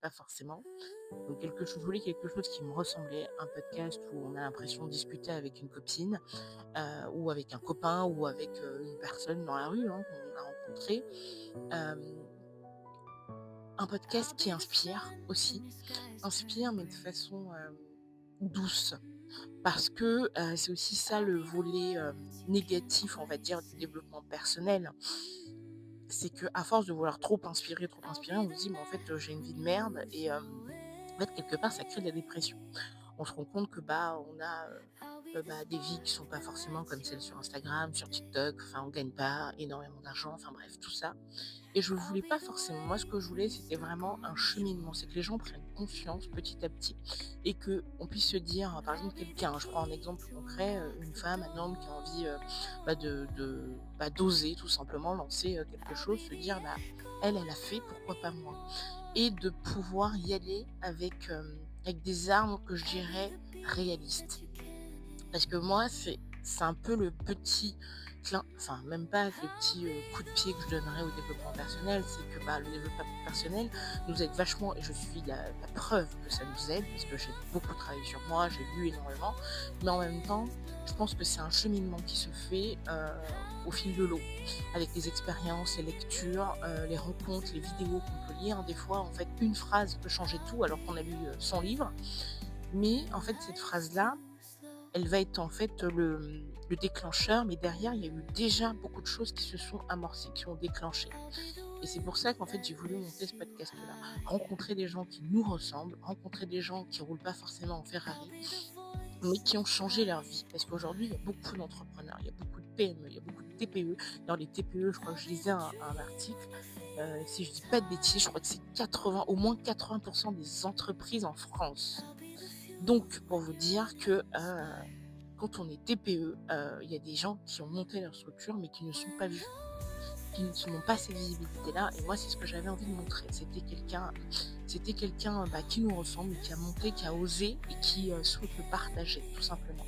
pas forcément. Donc je voulais quelque chose qui me ressemblait, un podcast où on a l'impression de discuter avec une copine, ou avec un copain ou avec, une personne dans la rue, hein, qu'on a rencontrée. Hem, un podcast qui inspire aussi, inspire mais de façon, douce. Parce que, c'est aussi ça le volet, négatif, on va dire, du développement personnel. C'est qu'à force de vouloir trop inspirer, on se dit: «Mais en fait, j'ai une vie de merde» et en fait, quelque part, ça crée de la dépression. On se rend compte que, bah, on a, bah, des vies qui sont pas forcément comme celles sur Instagram, sur TikTok, enfin, on gagne pas énormément d'argent, enfin bref, tout ça. Et je voulais pas forcément. Moi, ce que je voulais, c'était vraiment un cheminement. C'est que les gens prennent conscience petit à petit et que on puisse se dire, par exemple, quelqu'un, je prends un exemple concret, une femme, un homme qui a envie, bah, bah, d'oser tout simplement lancer, quelque chose, se dire: «Bah, elle a fait, pourquoi pas moi?» Et de pouvoir y aller avec des armes que je dirais réalistes. Parce que moi, c'est un peu le petit clin enfin même pas le petit, coup de pied que je donnerais au développement personnel, c'est que, bah, le développement personnel nous aide vachement et je suis la preuve que ça nous aide parce que j'ai beaucoup travaillé sur moi, j'ai lu énormément. Mais en même temps, je pense que c'est un cheminement qui se fait, au fil de l'eau, avec les expériences, les lectures, les rencontres, les vidéos qu'on peut lire. Des fois, en fait, une phrase peut changer tout alors qu'on a lu, 100 livres. Mais en fait, cette phrase-là, elle va être en fait le déclencheur, mais derrière, il y a eu déjà beaucoup de choses qui se sont amorcées, qui ont déclenché. Et c'est pour ça qu'en fait, j'ai voulu monter ce podcast-là. Rencontrer des gens qui nous ressemblent, rencontrer des gens qui roulent pas forcément en Ferrari, mais qui ont changé leur vie. Parce qu'aujourd'hui, il y a beaucoup d'entrepreneurs, il y a beaucoup de PME, il y a beaucoup de TPE. Dans les TPE, je crois que je lisais un article, si je dis pas de bêtises, je crois que c'est 80, au moins 80% des entreprises en France. Donc, pour vous dire que quand on est TPE, il y a des gens qui ont monté leur structure, mais qui ne sont pas vus, qui n'ont pas cette visibilité-là. Et moi, c'est ce que j'avais envie de montrer. C'était quelqu'un bah, qui nous ressemble, qui a monté, qui a osé et qui souhaite le partager, tout simplement.